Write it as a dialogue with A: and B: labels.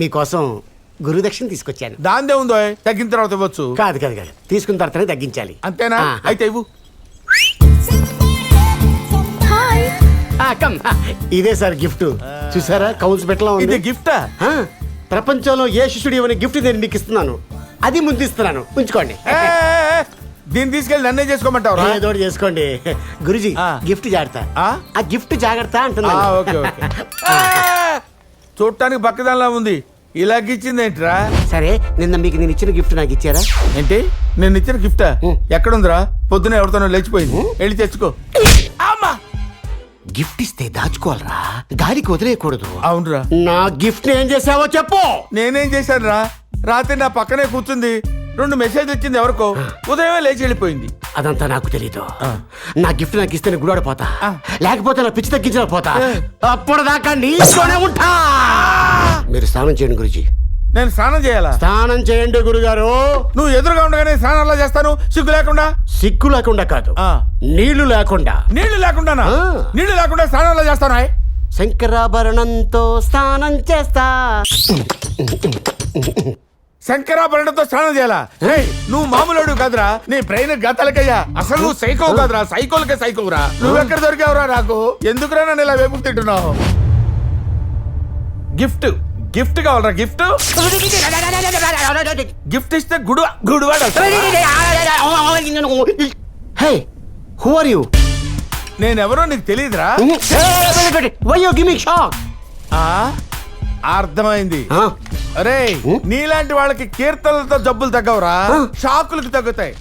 A: మీకోసం గురుదక్షిణ తీసుకొచ్చాను.
B: దాందే ఉందో తగ్గిన తర్వాత ఇవ్వచ్చు.
A: కాదు కాదు కాదు, తీసుకున్న తర్వాతనే తగ్గించాలి.
B: అంతేనా?
A: ఆ.
B: అయితే ఇవ్వు.
A: కమ్, ఇదే సార్ గిఫ్ట్. చూసారా కౌన్స్ పెట్టలా
B: ఇది
A: ఉంది.
B: గిఫ్టా?
A: ఆ, ప్రపంచంలో ఏ శిష్యుడు ఇవ్వని గిఫ్ట్ నేను మీకు ఇస్తున్నాను. అది ముందు ఇస్తున్నాను, ఉంచుకోండి.
B: దీన్ని తీసుకెళ్ళి నన్నే చేసుకోమంటావురా?
A: ఏదో ఒకటి చేసుకోండి. గురుజీ
B: ఆ.
A: గిఫ్ట్ జాగ్రత్త.
B: ఆ?
A: ఆ గిఫ్ట్ జాగ్రత్త అంటున్నా.
B: Okay okay. చూడటానికి పక్కదానిలా ఉంది, ఇలాగిచ్చింది ఏంట్రా?
A: సరే, నిన్న మీకు నేను ఇచ్చిన గిఫ్ట్ నాకు ఇచ్చారా?
B: ఏంటి నేను ఇచ్చిన గిఫ్టా?
A: ఉం.
B: ఎక్కడుందిరా? పొద్దున ఎవరితోనో లేచిపోయింది. వెళ్ళి తెచ్చుకో. అమ్మా,
A: గిఫ్ట్ ఇస్తే దాచుకోవాలరా, గాలికి వదిలేయకూడదు.
B: అవునరా.
A: నా గిఫ్ట్ ఏం చేసావో చెప్పు.
B: నేనేం చేశాను రా? రాత్రి నా పక్కనే కూర్చుంది, 2 మెసేజ్ వచ్చింది ఎవరికో, ఉదయమే లేచి వెళ్ళిపోయింది.
A: అదంతా నాకు తెలీదు.
B: ఆ.
A: నా గిఫ్ట్ నాకు ఇస్తే గుడివాడ పోతా,
B: ఆ.
A: లేకపోతే నా పిచ్చి తగ్గించిన పోతా.
B: ఏ.
A: అప్పటిదాకా నీతోనే ఉంటా. మీరు స్నానం చేయండి గురుజీ.
B: నేను స్నానం చేయాలా?
A: స్నానం చేయండి గురుగారు.
B: నువ్వు ఎదురుగా ఉండగానే స్నానం అలా చేస్తాను, సిగ్గు లేకుండా?
A: సిగ్గు లేకుండా కాదు,
B: ఆ.
A: నీళ్లు లేకుండా.
B: నీళ్లు లేకుండానా?
A: ఆ.
B: నీళ్లు లేకుండా స్నానం అలా చేస్తాను.
A: శంకరాభరణంతో స్నానం చేస్తా.
B: శంకరాభరణంతో స్నానం చేయాలా? ఏయ్, నువ్వు మామూలు కాదురా, నీ బ్రెయిన్ గతలకయ్యా. అసలు నువ్వు సైకో కాదురా, సైకోలకే సైకోరా. నువ్వెక్కడ దొరికావురా నాకు? ఎందుకురా నన్ను ఇలా వేపు తింటున్నావు? గిఫ్ట్ గిఫ్ట్ కావాలరా? గిఫ్ట్ గిఫ్ట్ ఇస్తే Gudivada.
A: Hey, who are you?
B: నేనెవరో నీకు తెలియదురా?
A: Why you give me shock?
B: అర్థమైంది. అరే, నీలాంటి వాళ్ళకి కీర్తనలతో జబ్బులు తగ్గవురా, షాకులకు తగ్గుతాయి.